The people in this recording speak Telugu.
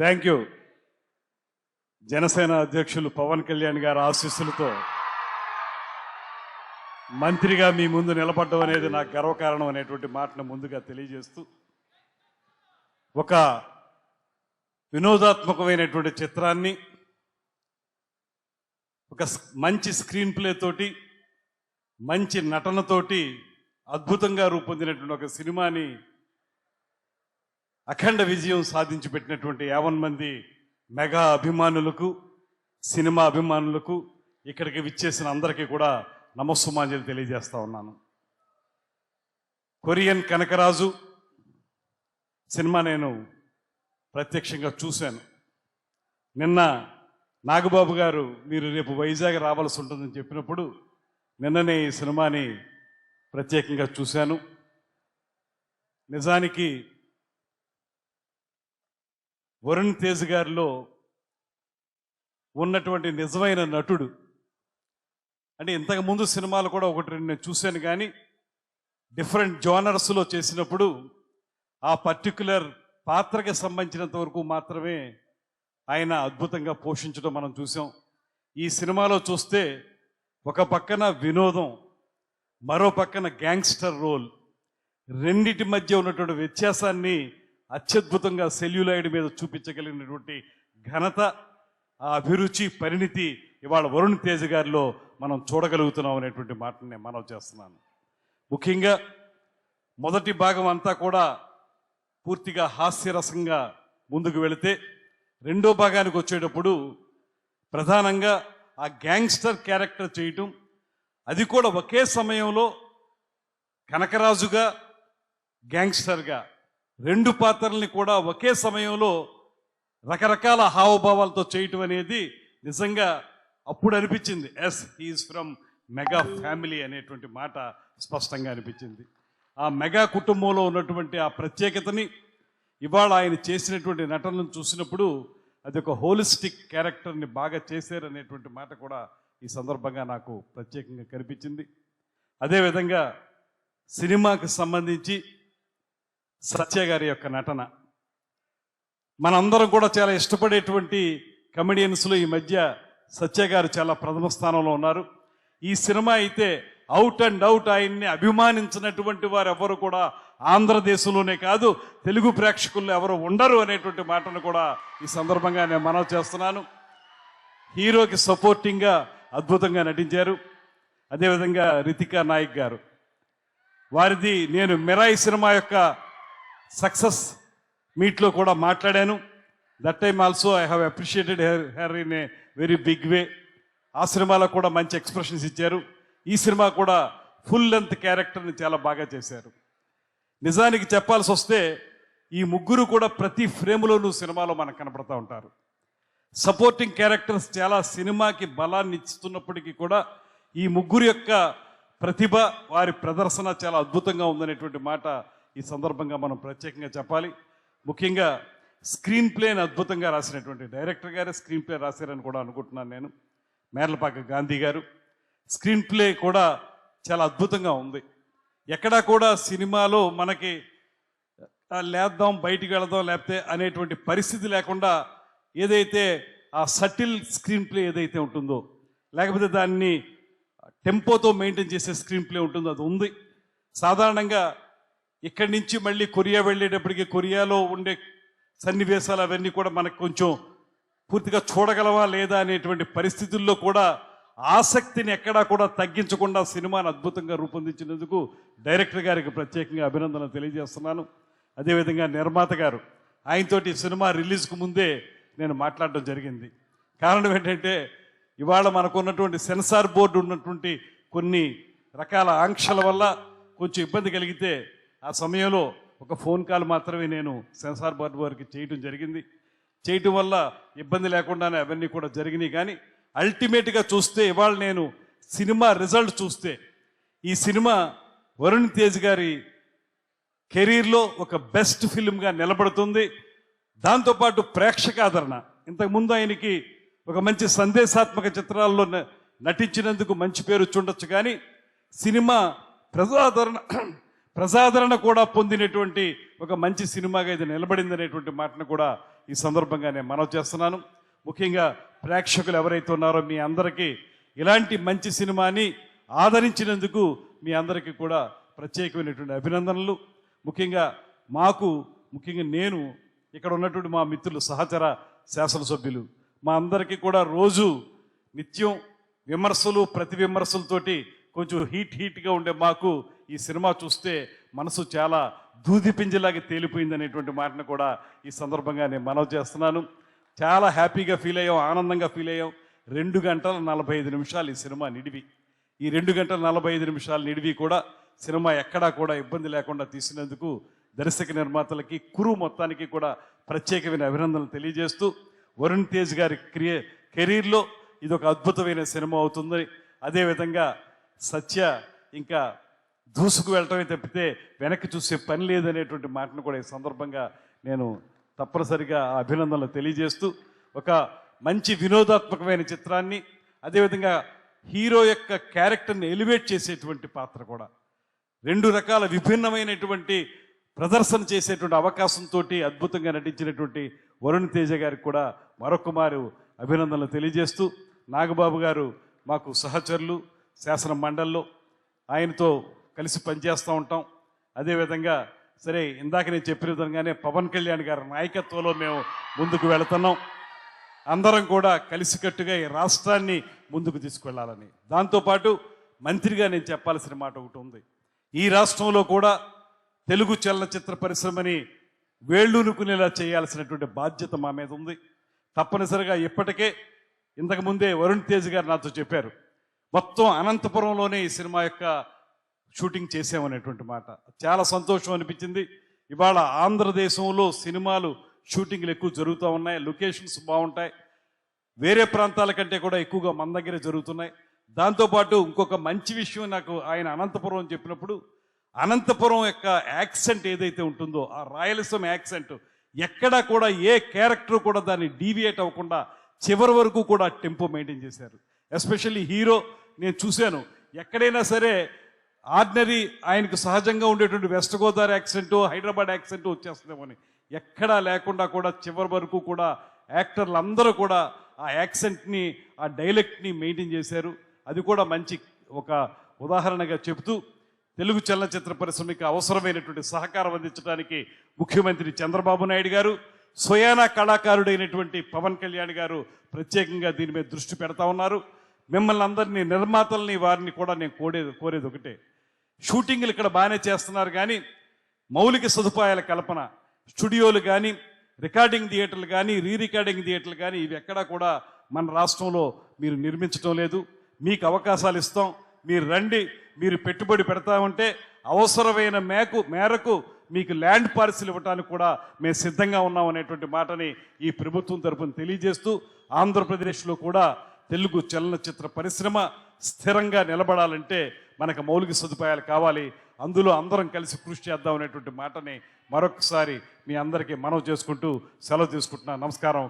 Thank you. జనసేన అధ్యక్షులు పవన్ కళ్యాణ్ గారి ఆశీస్సులతో మంత్రిగా మీ ముందు నిలబడడం అనేది నాకు గర్వకారణం అనేటువంటి మాటను ముందుగా తెలియజేస్తూ, ఒక వినోదాత్మకమైనటువంటి చిత్రాన్ని ఒక మంచి స్క్రీన్ ప్లే తోటి మంచి నటనతోటి అద్భుతంగా రూపొందినటువంటి ఒక సినిమాని అఖండ విజయం సాధించి పెట్టినటువంటి 50 మంది మెగా అభిమానులకు, సినిమా అభిమానులకు, ఇక్కడికి విచ్చేసిన అందరికీ కూడా నమస్సుమాంజలి తెలియజేస్తా ఉన్నాను. కొరియన్ కనకరాజు సినిమా నేను ప్రత్యక్షంగా చూశాను. నిన్న నాగబాబు గారు మీరు రేపు వైజాగ్ రావాల్సి ఉంటుందని చెప్పినప్పుడు నిన్ననే ఈ సినిమాని ప్రత్యేకంగా చూశాను. నిజానికి వరుణ్ తేజ్ గారిలో ఉన్నటువంటి నిజమైన నటుడు అంటే, ఇంతకుముందు సినిమాలు కూడా ఒకటి రెండు నేను చూశాను, కానీ డిఫరెంట్ జోనర్స్లో చేసినప్పుడు ఆ పర్టిక్యులర్ పాత్రకి సంబంధించినంత వరకు మాత్రమే ఆయన అద్భుతంగా పోషించడం మనం చూసాం. ఈ సినిమాలో చూస్తే ఒక పక్కన వినోదం, మరో పక్కన గ్యాంగ్స్టర్ రోల్, రెండిటి మధ్య ఉన్నటువంటి వ్యత్యాసాన్ని అత్యద్భుతంగా సెల్యులాయిడ్ మీద చూపించగలిగినటువంటి ఘనత, ఆ అభిరుచి, పరిణితి ఇవాళ వరుణ్ తేజ్ గారిలో మనం చూడగలుగుతున్నాం అనేటువంటి మాటని నేను మనవి చేస్తున్నాను. ముఖ్యంగా మొదటి భాగం అంతా కూడా పూర్తిగా హాస్యరసంగా ముందుకు వెళితే, రెండో భాగానికి వచ్చేటప్పుడు ప్రధానంగా ఆ గ్యాంగ్స్టర్ క్యారెక్టర్ చేయటం, అది కూడా ఒకే సమయంలో కనకరాజుగా గ్యాంగ్స్టర్గా రెండు పాత్రల్ని కూడా ఒకే సమయంలో రకరకాల హావభావాలతో చేయటం అనేది నిజంగా అప్పుడు అనిపించింది, yes he's from mega family అనేటువంటి మాట స్పష్టంగా అనిపించింది. ఆ మెగా కుటుంబంలో ఉన్నటువంటి ఆ ప్రత్యేకతని ఇవాళ ఆయన చేసినటువంటి నటనను చూసినప్పుడు అది ఒక హోలిస్టిక్ క్యారెక్టర్ని బాగా చేశారనేటువంటి మాట కూడా ఈ సందర్భంగా నాకు ప్రత్యేకంగా కనిపించింది. అదేవిధంగా సినిమాకి సంబంధించి సత్య గారి యొక్క నటన, మనందరం కూడా చాలా ఇష్టపడేటువంటి కమెడియన్స్లో ఈ మధ్య సత్య గారు చాలా ప్రథమ స్థానంలో ఉన్నారు. ఈ సినిమా అయితే అవుట్ అండ్ అవుట్ ఆయన్ని అభిమానించినటువంటి వారు ఎవరు కూడా ఆంధ్రదేశంలోనే కాదు, తెలుగు ప్రేక్షకుల్లో ఎవరు ఉండరు అనేటువంటి మాటను కూడా ఈ సందర్భంగా నేను మనవి చేస్తున్నాను. హీరోకి సపోర్టింగ్గా అద్భుతంగా నటించారు. అదేవిధంగా రితికా నాయక్ గారు, వారిది నేను మిరాయి సినిమా యొక్క సక్సెస్ మీట్లో కూడా మాట్లాడాను. That time also I have appreciated her in a very big way. ఆ సినిమాలో కూడా మంచి ఎక్స్ప్రెషన్స్ ఇచ్చారు. ఈ సినిమా కూడా ఫుల్ లెంత్ క్యారెక్టర్ని చాలా బాగా చేశారు. నిజానికి చెప్పాల్సి వస్తే ఈ ముగ్గురు కూడా ప్రతి ఫ్రేమ్లోనూ సినిమాలో మనకు కనపడతా ఉంటారు. సపోర్టింగ్ క్యారెక్టర్స్ చాలా సినిమాకి బలాన్ని ఇస్తున్నప్పటికీ కూడా ఈ ముగ్గురు యొక్క ప్రతిభ, వారి ప్రదర్శన చాలా అద్భుతంగా ఉందనేటువంటి మాట ఈ సందర్భంగా మనం ప్రత్యేకంగా చెప్పాలి. ముఖ్యంగా స్క్రీన్ ప్లేని అద్భుతంగా రాసినటువంటి డైరెక్టర్ గారే స్క్రీన్ ప్లే రాశారని కూడా అనుకుంటున్నాను నేను. మేర్లపాక గాంధీ గారు స్క్రీన్ ప్లే కూడా చాలా అద్భుతంగా ఉంది. ఎక్కడా కూడా సినిమాలో మనకి లేద్దాం, బయటికి వెళదాం లేకపోతే అనేటువంటి పరిస్థితి లేకుండా ఏదైతే ఆ సటిల్ స్క్రీన్ ప్లే ఏదైతే ఉంటుందో, లేకపోతే దాన్ని టెంపోతో మెయింటైన్ చేసే స్క్రీన్ ప్లే ఉంటుందో అది ఉంది. సాధారణంగా ఇక్కడి నుంచి మళ్ళీ కొరియా వెళ్ళేటప్పటికి కొరియాలో ఉండే సన్నివేశాలు అవన్నీ కూడా మనకు కొంచెం పూర్తిగా చూడగలవా లేదా అనేటువంటి పరిస్థితుల్లో కూడా ఆసక్తిని ఎక్కడా కూడా తగ్గించకుండా సినిమాను అద్భుతంగా రూపొందించినందుకు డైరెక్టర్ గారికి ప్రత్యేకంగా అభినందనలు తెలియజేస్తున్నాను. అదేవిధంగా నిర్మాత గారు, ఆయనతోటి సినిమా రిలీజ్కు ముందే నేను మాట్లాడడం జరిగింది. కారణం ఏంటంటే ఇవాళ మనకున్నటువంటి సెన్సార్ బోర్డు ఉన్నటువంటి కొన్ని రకాల ఆంక్షల వల్ల కొంచెం ఇబ్బంది కలిగితే ఆ సమయంలో ఒక ఫోన్ కాల్ మాత్రమే నేను సెన్సార్ బోర్డు వారికి చేయటం జరిగింది. చేయటం వల్ల ఇబ్బంది లేకుండానే అవన్నీ కూడా జరిగినాయి. కానీ అల్టిమేట్గా చూస్తే ఇవాళ నేను సినిమా రిజల్ట్ చూస్తే ఈ సినిమా వరుణ్ తేజ్ గారి కెరీర్లో ఒక బెస్ట్ ఫిల్మ్గా నిలబడుతుంది. దాంతోపాటు ప్రేక్షకాదరణ, ఇంతకుముందు ఆయనకి ఒక మంచి సందేశాత్మక చిత్రాల్లో నటించినందుకు మంచి పేరు చూడొచ్చు, కానీ సినిమా ప్రజాదరణ కూడా పొందినటువంటి ఒక మంచి సినిమాగా ఇది నిలబడింది అనేటువంటి మాటను కూడా ఈ సందర్భంగా నేను మనవి చేస్తున్నాను. ముఖ్యంగా ప్రేక్షకులు ఎవరైతే ఉన్నారో మీ అందరికీ ఇలాంటి మంచి సినిమాని ఆదరించినందుకు మీ అందరికీ కూడా ప్రత్యేకమైనటువంటి అభినందనలు. ముఖ్యంగా నేను ఇక్కడ ఉన్నటువంటి మా మిత్రులు సహచర శాసనసభ్యులు మా అందరికీ కూడా రోజు నిత్యం విమర్శలు ప్రతి విమర్శలతోటి కొంచెం హీట్గా ఉండే మాకు ఈ సినిమా చూస్తే మనసు చాలా దూది పింజలాగా తేలిపోయింది అనేటువంటి మాటను కూడా ఈ సందర్భంగా నేను మనవి చేస్తున్నాను. చాలా హ్యాపీగా ఫీల్ అయ్యాం, ఆనందంగా ఫీల్ అయ్యాం. 2 గంటల 45 నిమిషాలు ఈ సినిమా నిడివి. ఈ 2 గంటల 45 నిమిషాలు నిడివి కూడా సినిమా ఎక్కడా కూడా ఇబ్బంది లేకుండా తీసినందుకు దర్శక నిర్మాతలకి కురు మొత్తానికి కూడా ప్రత్యేకమైన అభినందనలు తెలియజేస్తూ వరుణ్ తేజ్ గారి కెరీర్లో ఇది ఒక అద్భుతమైన సినిమా అవుతుంది. అదేవిధంగా సత్య ఇంకా దూసుకు వెళ్ళటమే తప్పితే వెనక్కి చూసే పని లేదనేటువంటి మాటను కూడా ఈ సందర్భంగా నేను తప్పనిసరిగా ఆ అభినందనలు తెలియజేస్తూ ఒక మంచి వినోదాత్మకమైన చిత్రాన్ని, అదేవిధంగా హీరో యొక్క క్యారెక్టర్ని ఎలివేట్ చేసేటువంటి పాత్ర కూడా 2 రకాల విభిన్నమైనటువంటి ప్రదర్శన చేసేటువంటి అవకాశంతో అద్భుతంగా నటించినటువంటి వరుణ్ తేజ గారికి కూడా మరొకమారు అభినందనలు తెలియజేస్తూ, నాగబాబు గారు మాకు సహచరులు శాసన మండలిలో, ఆయనతో కలిసి పనిచేస్తూ ఉంటాం. అదేవిధంగా సరే ఇందాక నేను చెప్పిన విధంగానే పవన్ కళ్యాణ్ గారి నాయకత్వంలో మేము ముందుకు వెళుతున్నాం. అందరం కూడా కలిసికట్టుగా ఈ రాష్ట్రాన్ని ముందుకు తీసుకెళ్లాలని. దాంతోపాటు మంత్రిగా నేను చెప్పాల్సిన మాట ఒకటి ఉంది. ఈ రాష్ట్రంలో కూడా తెలుగు చలనచిత్ర పరిశ్రమని వేళ్ళూనుకునేలా చేయాల్సినటువంటి బాధ్యత మా మీద ఉంది. తప్పనిసరిగా ఇప్పటికే ఇంతకుముందే వరుణ్ తేజ్ గారు నాతో చెప్పారు, మొత్తం అనంతపురంలోనే ఈ సినిమా యొక్క షూటింగ్ చేసామనేటువంటి మాట. చాలా సంతోషం అనిపించింది. ఇవాళ ఆంధ్రదేశంలో సినిమాలు షూటింగ్లు ఎక్కువ జరుగుతూ ఉన్నాయి, లొకేషన్స్ బాగుంటాయి, వేరే ప్రాంతాల కంటే కూడా ఎక్కువగా మన దగ్గరే జరుగుతున్నాయి. దాంతోపాటు ఇంకొక మంచి విషయం నాకు ఆయన అనంతపురం అని చెప్పినప్పుడు, అనంతపురం యొక్క యాక్సెంట్ ఏదైతే ఉంటుందో ఆ రాయలసీమ యాక్సెంట్ ఎక్కడా కూడా ఏ క్యారెక్టర్ కూడా దాన్ని డీవియేట్ అవ్వకుండా చివరి వరకు కూడా టెంపో మెయింటైన్ చేశారు. ఎస్పెషల్లీ హీరో నేను చూశాను, ఎక్కడైనా సరే ఆర్డినరీ ఆయనకు సహజంగా ఉండేటువంటి west Godavari accent, Hyderabad accent వచ్చేస్తుందేమోని ఎక్కడా లేకుండా కూడా చివరి వరకు కూడా యాక్టర్లు అందరూ కూడా ఆ యాక్సెంట్ని ఆ డైలెక్ట్ని మెయింటైన్ చేశారు. అది కూడా మంచి ఒక ఉదాహరణగా చెబుతూ తెలుగు చలనచిత్ర పరిశ్రమకి అవసరమైనటువంటి సహకారం అందించడానికి ముఖ్యమంత్రి చంద్రబాబు నాయుడు గారు, స్వయానా కళాకారుడైనటువంటి పవన్ కళ్యాణ్ గారు ప్రత్యేకంగా దీని మీద దృష్టి పెడతా ఉన్నారు. మిమ్మల్ని అందరినీ నిర్మాతల్ని వారిని కూడా నేను కోరేది ఒకటే, షూటింగ్లు ఇక్కడ బాగానే చేస్తున్నారు కానీ మౌలిక సదుపాయాల కల్పన, స్టూడియోలు కానీ రికార్డింగ్ థియేటర్లు కానీ రికార్డింగ్ థియేటర్లు కానీ ఇవి ఎక్కడా కూడా మన రాష్ట్రంలో మీరు నిర్మించడం లేదు. మీకు అవకాశాలు ఇస్తాం, మీరు రండి, మీరు పెట్టుబడి పెడతామంటే అవసరమైన మేరకు మీకు ల్యాండ్ పార్సిల్ ఇవ్వడానికి కూడా మేము సిద్ధంగా ఉన్నాం అనేటువంటి మాటని ఈ ప్రభుత్వం తరపున తెలియజేస్తూ, ఆంధ్రప్రదేశ్లో కూడా తెలుగు చలనచిత్ర పరిశ్రమ స్థిరంగా నిలబడాలంటే మనకు మౌలిక సదుపాయాలు కావాలి. అందులో అందరం కలిసి కృషి చేద్దాం అనేటువంటి మాటని మరొకసారి మీ అందరికీ మనవి చేసుకుంటూ సెలవు తీసుకుంటున్నాను. నమస్కారం.